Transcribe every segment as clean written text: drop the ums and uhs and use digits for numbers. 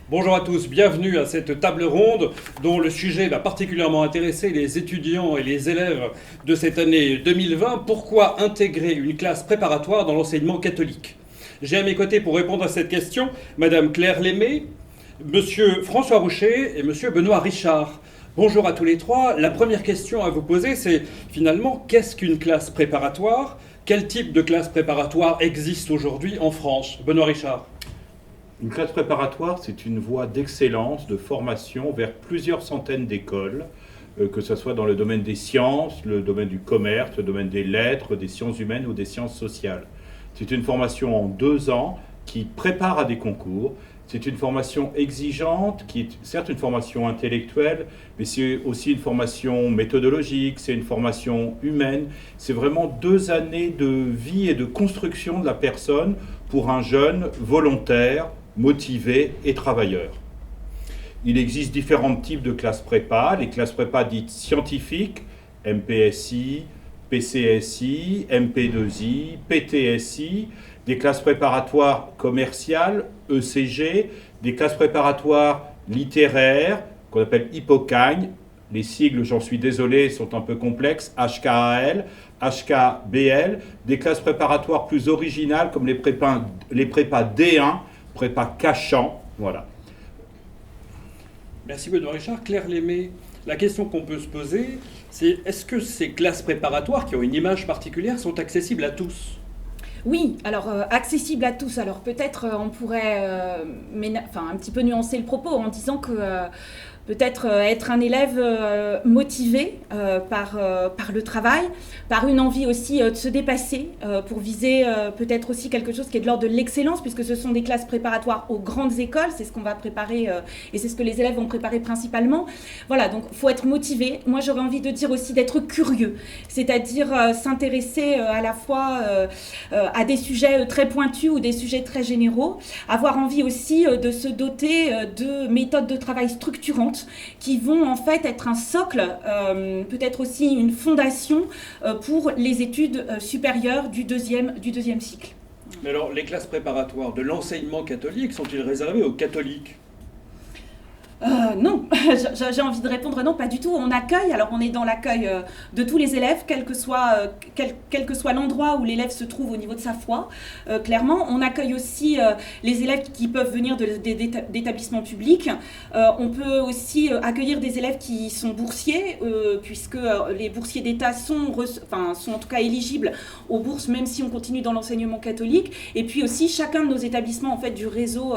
Bonjour à tous, bienvenue à cette table ronde dont le sujet va particulièrement intéresser les étudiants et les élèves de cette année 2020. Pourquoi intégrer une classe préparatoire dans l'enseignement catholique? J'ai à mes côtés pour répondre à cette question Madame Claire Lémé, Monsieur François Roucher et Monsieur Benoît Richard. Bonjour à tous les trois. La première question à vous poser, c'est finalement, qu'est-ce qu'une classe préparatoire? Quel type de classe préparatoire existe aujourd'hui en France? Benoît Richard. Une classe préparatoire, c'est une voie d'excellence, de formation vers plusieurs centaines d'écoles, que ce soit dans le domaine des sciences, le domaine du commerce, le domaine des lettres, des sciences humaines ou des sciences sociales. C'est une formation en 2 ans qui prépare à des concours. C'est une formation exigeante, qui est certes une formation intellectuelle, mais c'est aussi une formation méthodologique, c'est une formation humaine. C'est vraiment 2 années de vie et de construction de la personne pour un jeune volontaire, motivé et travailleur. Il existe différents types de classes prépa, les classes prépa dites scientifiques, MPSI, PCSI, MP2I, PTSI, des classes préparatoires commerciales, ECG, des classes préparatoires littéraires, qu'on appelle Hippocagne, les sigles, j'en suis désolé, sont un peu complexes, HKAL, HKBL, des classes préparatoires plus originales comme les prépas D1, prépa Cachan, voilà. Merci Benoît Richard. Claire Lémé, la question qu'on peut se poser, c'est est-ce que ces classes préparatoires qui ont une image particulière sont accessibles à tous? Oui, alors accessible à tous. Alors peut-être on pourrait un petit peu nuancer le propos en disant que peut-être être un élève motivé par le travail, par une envie aussi de se dépasser pour viser peut-être aussi quelque chose qui est de l'ordre de l'excellence, puisque ce sont des classes préparatoires aux grandes écoles, c'est ce qu'on va préparer et c'est ce que les élèves vont préparer principalement. Voilà, donc il faut être motivé. Moi j'aurais envie de dire aussi d'être curieux, c'est-à-dire s'intéresser à la fois à des sujets très pointus ou des sujets très généraux, avoir envie aussi de se doter de méthodes de travail structurantes qui vont en fait être un socle, peut-être aussi une fondation pour les études supérieures du deuxième cycle. Mais alors, les classes préparatoires de l'enseignement catholique sont-ils réservées aux catholiques? Non, j'ai envie de répondre non, pas du tout. On accueille, alors on est dans l'accueil de tous les élèves, quel que soit l'endroit où l'élève se trouve au niveau de sa foi, clairement. On accueille aussi les élèves qui peuvent venir d'établissements publics. On peut aussi accueillir des élèves qui sont boursiers, puisque les boursiers d'État sont en tout cas éligibles aux bourses, même si on continue dans l'enseignement catholique. Et puis aussi, chacun de nos établissements en fait, du réseau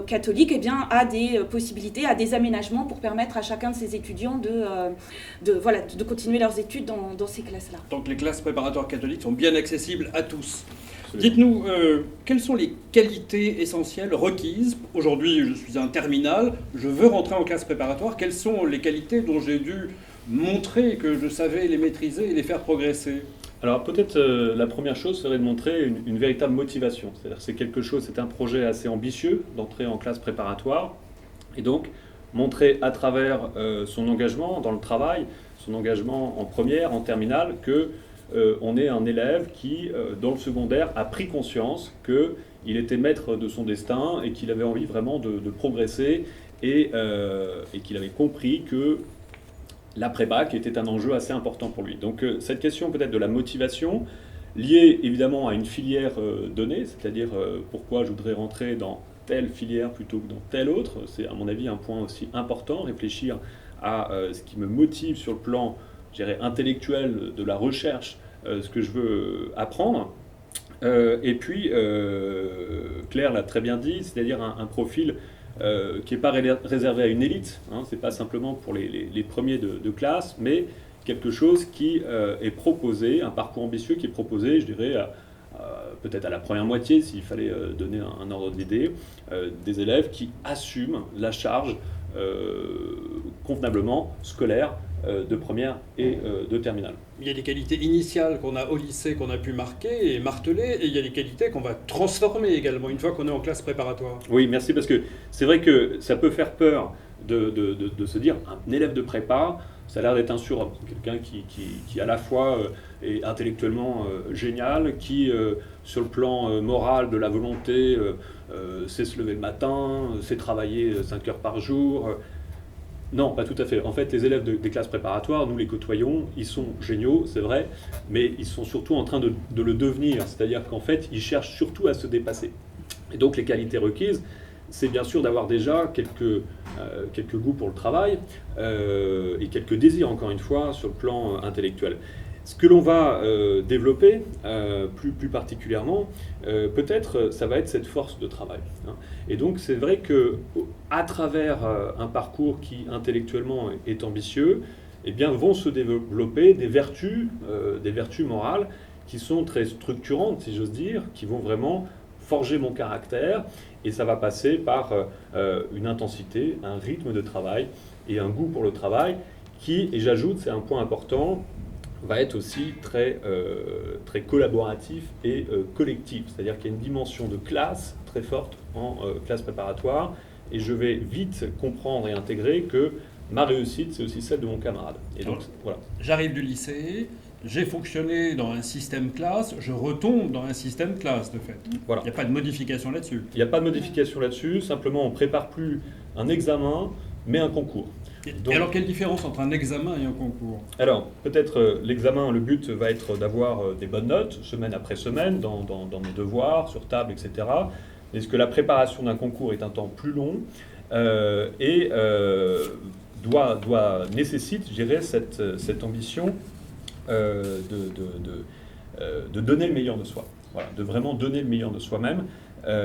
catholique eh bien, a des possibilités, à des aménagements pour permettre à chacun de ces étudiants de continuer leurs études dans ces classes-là. Donc les classes préparatoires catholiques sont bien accessibles à tous. Dites-nous, quelles sont les qualités essentielles requises? Aujourd'hui, je suis un terminal, je veux rentrer en classe préparatoire. Quelles sont les qualités dont j'ai dû montrer que je savais les maîtriser et les faire progresser? Alors peut-être la première chose serait de montrer une véritable motivation. C'est-à-dire c'est un projet assez ambitieux d'entrer en classe préparatoire. Et donc, montrer à travers son engagement dans le travail, son engagement en première, en terminale, qu'on est un élève qui, dans le secondaire, a pris conscience qu'il était maître de son destin et qu'il avait envie vraiment de progresser et qu'il avait compris que la prépa était un enjeu assez important pour lui. Donc, cette question peut-être de la motivation, liée évidemment à une filière donnée, c'est-à-dire pourquoi je voudrais rentrer dans telle filière plutôt que dans telle autre, c'est à mon avis un point aussi important, réfléchir à ce qui me motive sur le plan, je dirais, intellectuel de la recherche, ce que je veux apprendre. Et puis, Claire l'a très bien dit, c'est-à-dire un profil qui n'est pas réservé à une élite, hein, c'est pas simplement pour les premiers de classe, mais quelque chose qui est proposé, un parcours ambitieux qui est proposé, je dirais, peut-être à la première moitié, s'il fallait donner un ordre d'idée, des élèves qui assument la charge convenablement scolaire de première et de terminale. Il y a des qualités initiales qu'on a au lycée, qu'on a pu marquer et marteler, et il y a des qualités qu'on va transformer également une fois qu'on est en classe préparatoire. Oui, merci, parce que c'est vrai que ça peut faire peur de se dire un élève de prépa, Ça a l'air d'être un surhomme, quelqu'un qui à la fois est intellectuellement génial, qui sur le plan moral de la volonté sait se lever le matin, sait travailler 5 heures par jour. Non, pas tout à fait. En fait, les élèves des classes préparatoires, nous les côtoyons, ils sont géniaux, c'est vrai, mais ils sont surtout en train de le devenir. C'est-à-dire qu'en fait, ils cherchent surtout à se dépasser. Et donc, les qualités requises, c'est bien sûr d'avoir déjà quelques goûts pour le travail et quelques désirs, encore une fois, sur le plan intellectuel. Ce que l'on va développer plus particulièrement, peut-être, ça va être cette force de travail. Hein. Et donc, c'est vrai qu'à travers un parcours qui, intellectuellement, est ambitieux, eh bien, vont se développer des vertus morales qui sont très structurantes, si j'ose dire, qui vont vraiment forger mon caractère. Et ça va passer par une intensité, un rythme de travail et un goût pour le travail qui, et j'ajoute, c'est un point important, va être aussi très collaboratif et collectif. C'est-à-dire qu'il y a une dimension de classe très forte en classe préparatoire et je vais vite comprendre et intégrer que ma réussite, c'est aussi celle de mon camarade. Et donc, voilà. J'arrive du lycée, j'ai fonctionné dans un système classe, je retombe dans un système classe, de fait. Voilà. Il n'y a pas de modification là-dessus. Il n'y a pas de modification là-dessus, simplement on ne prépare plus un examen, mais un concours. Donc, et alors, quelle différence entre un examen et un concours? Alors, peut-être l'examen, le but va être d'avoir des bonnes notes, semaine après semaine, dans mes devoirs, sur table, etc. Est-ce que la préparation d'un concours est un temps plus long et nécessite, je dirais, cette ambition de donner le meilleur de soi. Voilà, de vraiment donner le meilleur de soi-même. Alors,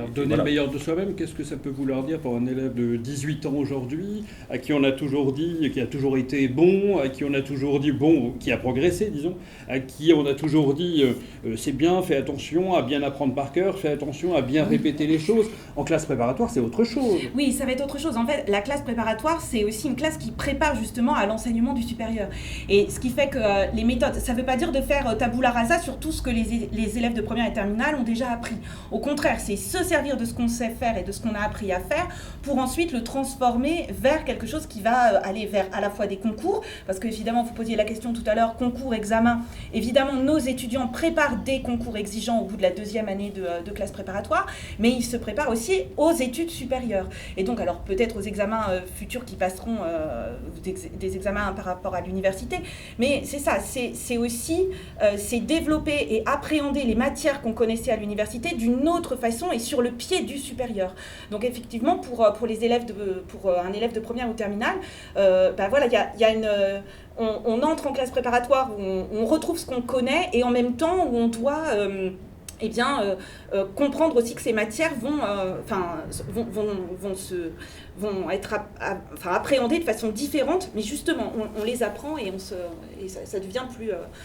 donner voilà. le meilleur de soi-même, qu'est-ce que ça peut vouloir dire pour un élève de 18 ans aujourd'hui, à qui on a toujours dit, qui a toujours été bon, à qui on a toujours dit bon, qui a progressé, disons, à qui on a toujours dit c'est bien, fais attention à bien apprendre par cœur, fais attention à bien répéter les choses. En classe préparatoire, c'est autre chose. Oui, ça va être autre chose. En fait, la classe préparatoire, c'est aussi une classe qui prépare justement à l'enseignement du supérieur. Et ce qui fait que les méthodes, ça ne veut pas dire de faire tabula rasa sur tout ce que les élèves de première et terminale ont déjà appris. Au contraire, c'est se servir de ce qu'on sait faire et de ce qu'on a appris à faire pour ensuite le transformer vers quelque chose qui va aller vers à la fois des concours, parce qu'évidemment, vous posiez la question tout à l'heure, concours, examen. Évidemment, nos étudiants préparent des concours exigeants au bout de la 2e année de classe préparatoire, mais ils se préparent aussi aux études supérieures. Et donc, alors peut-être aux examens futurs qui passeront, des examens par rapport à l'université, mais c'est ça, c'est aussi c'est développer et appréhender les matières qu'on connaissait à l'université d'une autre façon et sur le pied du supérieur. Donc effectivement, pour les élèves pour un élève de première ou terminale, voilà, il y a une on entre en classe préparatoire où on retrouve ce qu'on connaît et en même temps où on doit comprendre aussi que ces matières vont être appréhendées de façon différente, mais justement, on les apprend et ça devient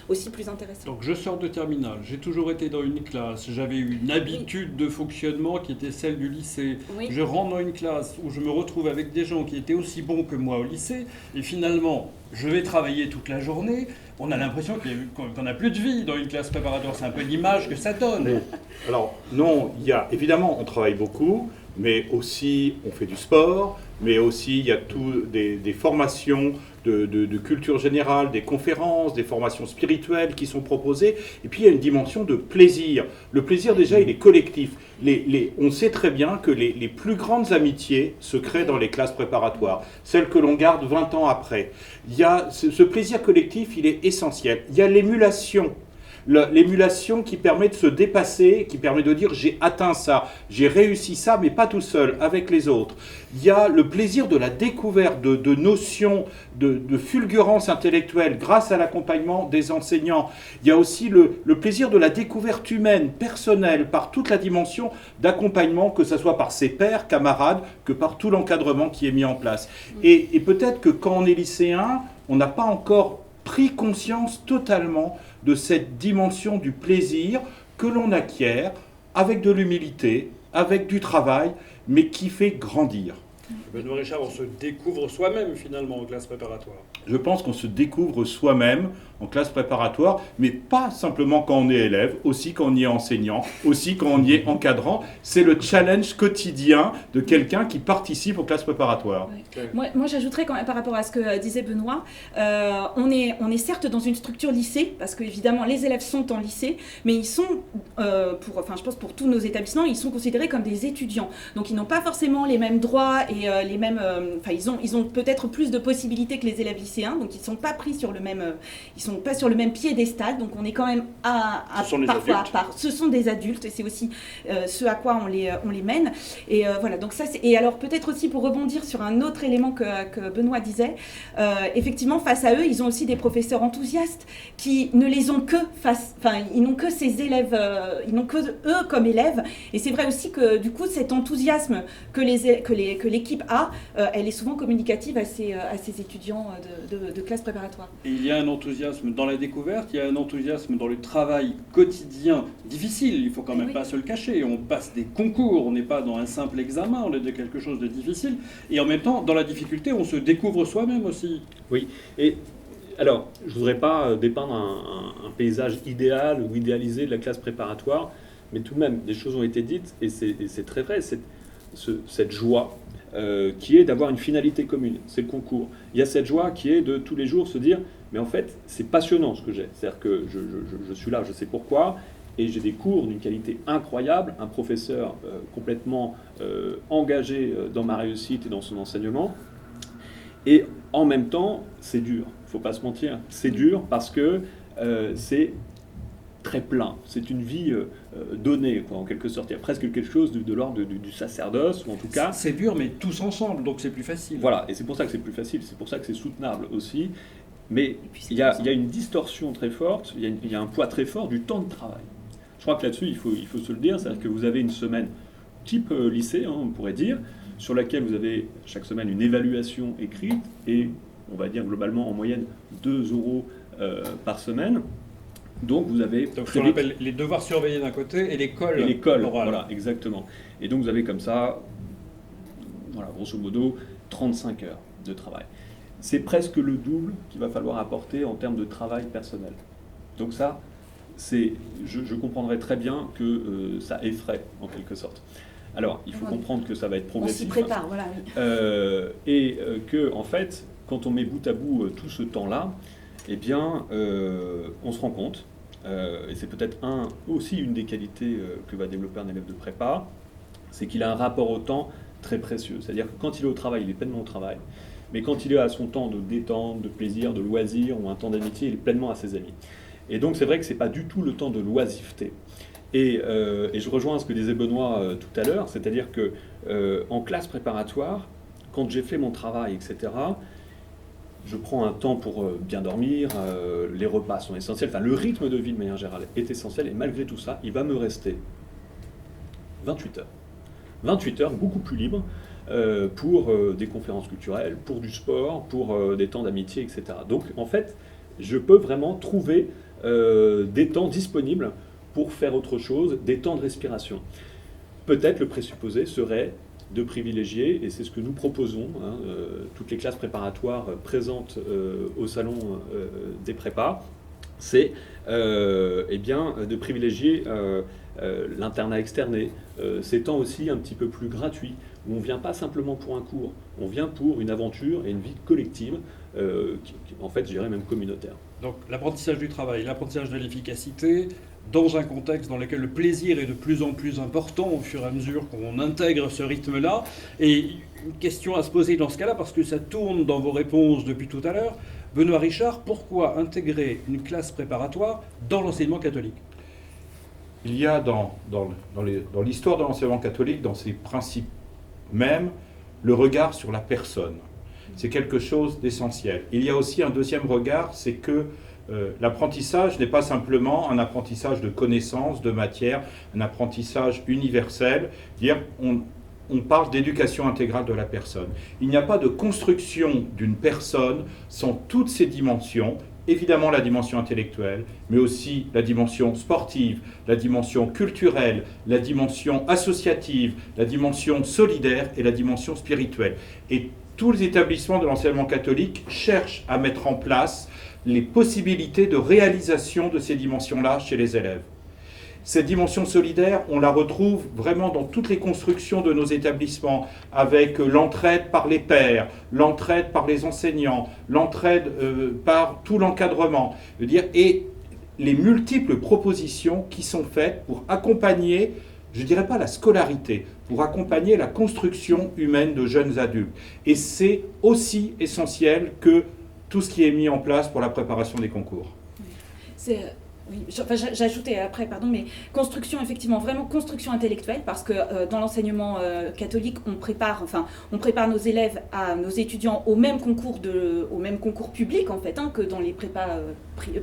aussi plus intéressant. Donc je sors de terminale, j'ai toujours été dans une classe, j'avais une habitude de fonctionnement qui était celle du lycée. Oui. Je rentre dans une classe où je me retrouve avec des gens qui étaient aussi bons que moi au lycée, et finalement, je vais travailler toute la journée. On a l'impression qu'on n'a plus de vie dans une classe préparatoire. C'est un peu l'image que ça donne. Alors non, évidemment, on travaille beaucoup, mais aussi on fait du sport, mais aussi il y a des formations de culture générale, des conférences, des formations spirituelles qui sont proposées. Et puis il y a une dimension de plaisir. Le plaisir déjà, il est collectif. On sait très bien que les plus grandes amitiés se créent dans les classes préparatoires, celles que l'on garde 20 ans après. Il y a ce plaisir collectif, il est essentiel. Il y a l'émulation. L'émulation qui permet de se dépasser, qui permet de dire j'ai atteint ça, j'ai réussi ça, mais pas tout seul, avec les autres. Il y a le plaisir de la découverte de notions, de fulgurance intellectuelle grâce à l'accompagnement des enseignants. Il y a aussi le plaisir de la découverte humaine, personnelle, par toute la dimension d'accompagnement, que ce soit par ses pairs, camarades, que par tout l'encadrement qui est mis en place. Et peut-être que quand on est lycéen, on n'a pas encore pris conscience totalement de cette dimension du plaisir que l'on acquiert avec de l'humilité, avec du travail, mais qui fait grandir. Benoît Richard, on se découvre soi-même finalement en classe préparatoire. Je pense qu'on se découvre soi-même en classe préparatoire, mais pas simplement quand on est élève, aussi quand on y est enseignant, aussi quand on y est encadrant. C'est le challenge quotidien de quelqu'un qui participe aux classes préparatoires. Ouais. Moi j'ajouterais quand même par rapport à ce que disait Benoît, on est certes dans une structure lycée, parce que évidemment les élèves sont en lycée, mais ils sont, je pense pour tous nos établissements, ils sont considérés comme des étudiants. Donc ils n'ont pas forcément les mêmes droits et les mêmes, ils ont peut-être plus de possibilités que les élèves lycéens, donc ils ne sont pas pris sur le même, ils sont pas sur le même piédestal, donc on est quand même parfois à part. Ce sont des adultes et c'est aussi ce à quoi on les mène. Et voilà, donc ça et alors peut-être aussi pour rebondir sur un autre élément que Benoît disait, effectivement face à eux, ils ont aussi des professeurs enthousiastes qui ne les ont que ils n'ont que ces élèves, ils n'ont que eux comme élèves. Et c'est vrai aussi que du coup cet enthousiasme que l'équipe a, elle est souvent communicative à ces étudiants de classe préparatoire. Et il y a un enthousiasme dans la découverte, il y a un enthousiasme dans le travail quotidien difficile, il ne faut quand même pas se le cacher. On passe des concours, on n'est pas dans un simple examen, on est dans quelque chose de difficile. Et en même temps, dans la difficulté, on se découvre soi-même aussi. Oui, et alors, je ne voudrais pas dépeindre un paysage idéal ou idéalisé de la classe préparatoire, mais tout de même, des choses ont été dites, et c'est très vrai, cette joie qui est d'avoir une finalité commune, c'est le concours. Il y a cette joie qui est de tous les jours se dire, mais en fait, c'est passionnant ce que j'ai. C'est-à-dire que je suis là, je sais pourquoi, et j'ai des cours d'une qualité incroyable, un professeur complètement engagé dans ma réussite et dans son enseignement. Et en même temps, c'est dur, il ne faut pas se mentir. C'est dur parce que c'est très plein. C'est une vie donnée, quoi, en quelque sorte. Il y a presque quelque chose de l'ordre du sacerdoce, ou en tout cas... C'est dur, mais tous ensemble, donc c'est plus facile. Voilà, et c'est pour ça que c'est plus facile, c'est pour ça que c'est soutenable aussi. Mais il y a une distorsion très forte, il y a un poids très fort du temps de travail. Je crois que là-dessus, il faut se le dire, c'est-à-dire que vous avez une semaine type lycée, on pourrait dire, sur laquelle vous avez chaque semaine une évaluation écrite, et on va dire globalement en moyenne 2 € par semaine. Donc vous avez... Donc ce qu'on appelle les devoirs surveillés d'un côté et l'école orale. Voilà, exactement. Et donc vous avez comme ça, voilà, grosso modo, 35 heures de travail. C'est presque le double qu'il va falloir apporter en termes de travail personnel. Donc ça, je comprendrais très bien que ça effraie, en quelque sorte. Alors, il faut comprendre que ça va être progressif. On s'y prépare, voilà. Et que, en fait, quand on met bout à bout tout ce temps-là, eh bien, on se rend compte, et c'est peut-être aussi une des qualités que va développer un élève de prépa, c'est qu'il a un rapport au temps très précieux. C'est-à-dire que quand il est au travail, il est pleinement au travail. Mais quand il est à son temps de détente, de plaisir, de loisir ou un temps d'amitié, il est pleinement à ses amis. Et donc c'est vrai que ce n'est pas du tout le temps de l'oisiveté. Et je rejoins ce que disait Benoît tout à l'heure, c'est-à-dire que en classe préparatoire, quand j'ai fait mon travail, etc., je prends un temps pour bien dormir, les repas sont essentiels, enfin le rythme de vie de manière générale est essentiel, et malgré tout ça, il va me rester 28 heures. 28 heures, beaucoup plus libres, pour des conférences culturelles, pour du sport, pour des temps d'amitié, etc. Donc en fait, je peux vraiment trouver des temps disponibles pour faire autre chose, des temps de respiration. Peut-être le présupposé serait de privilégier, et c'est ce que nous proposons, toutes les classes préparatoires présentes au salon des prépas, c'est de privilégier l'internat externé, ces temps aussi un petit peu plus gratuits, où on ne vient pas simplement pour un cours, on vient pour une aventure et une vie collective, en fait, je dirais même communautaire. Donc l'apprentissage du travail, l'apprentissage de l'efficacité, dans un contexte dans lequel le plaisir est de plus en plus important au fur et à mesure qu'on intègre ce rythme-là. Et une question à se poser dans ce cas-là, parce que ça tourne dans vos réponses depuis tout à l'heure. Benoît Richard, pourquoi intégrer une classe préparatoire dans l'enseignement catholique ? Il y a dans l'histoire de l'enseignement catholique, dans ses principes même, le regard sur la personne. C'est quelque chose d'essentiel. Il y a aussi un deuxième regard, c'est que l'apprentissage n'est pas simplement un apprentissage de connaissances, de matière, un apprentissage universel. On parle d'éducation intégrale de la personne. Il n'y a pas de construction d'une personne sans toutes ses dimensions, évidemment la dimension intellectuelle, mais aussi la dimension sportive, la dimension culturelle, la dimension associative, la dimension solidaire et la dimension spirituelle. Et tous les établissements de l'enseignement catholique cherchent à mettre en place les possibilités de réalisation de ces dimensions-là chez les élèves. Cette dimension solidaire, on la retrouve vraiment dans toutes les constructions de nos établissements, avec l'entraide par les pairs, l'entraide par les enseignants, l'entraide par tout l'encadrement, et les multiples propositions qui sont faites pour accompagner, je ne dirais pas la scolarité, pour accompagner la construction humaine de jeunes adultes. Et c'est aussi essentiel que tout ce qui est mis en place pour la préparation des concours. Oui, j'ajoutais après, pardon, mais construction, effectivement, vraiment construction intellectuelle, parce que dans l'enseignement catholique, on prépare nos élèves, nos étudiants au même concours public, en fait, que dans les prépas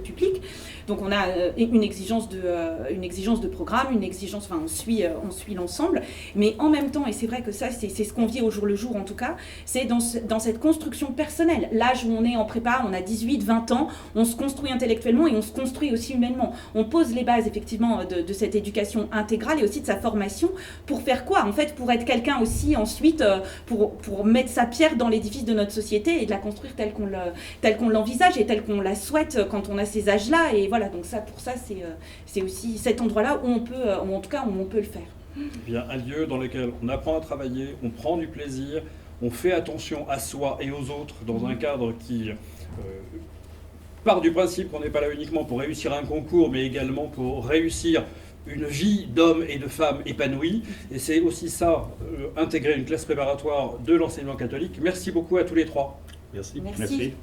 publics. Donc on a une exigence de programme, on suit l'ensemble, mais en même temps, et c'est vrai que ça, c'est ce qu'on vit au jour le jour, en tout cas, c'est dans cette construction personnelle. L'âge où on est en prépa, on a 18, 20 ans, on se construit intellectuellement et on se construit aussi humainement. On pose les bases effectivement de cette éducation intégrale et aussi de sa formation pour faire quoi? En fait, pour être quelqu'un aussi ensuite, pour mettre sa pierre dans l'édifice de notre société et de la construire telle qu'on l'envisage et telle qu'on la souhaite quand on a ces âges-là. Et voilà, donc pour ça, c'est aussi cet endroit-là où on peut le faire. Bien, un lieu dans lequel on apprend à travailler, on prend du plaisir, on fait attention à soi et aux autres dans un cadre qui part du principe qu'on n'est pas là uniquement pour réussir un concours, mais également pour réussir une vie d'homme et de femme épanouie. Et c'est aussi ça, intégrer une classe préparatoire de l'enseignement catholique. Merci beaucoup à tous les trois. Merci. Merci.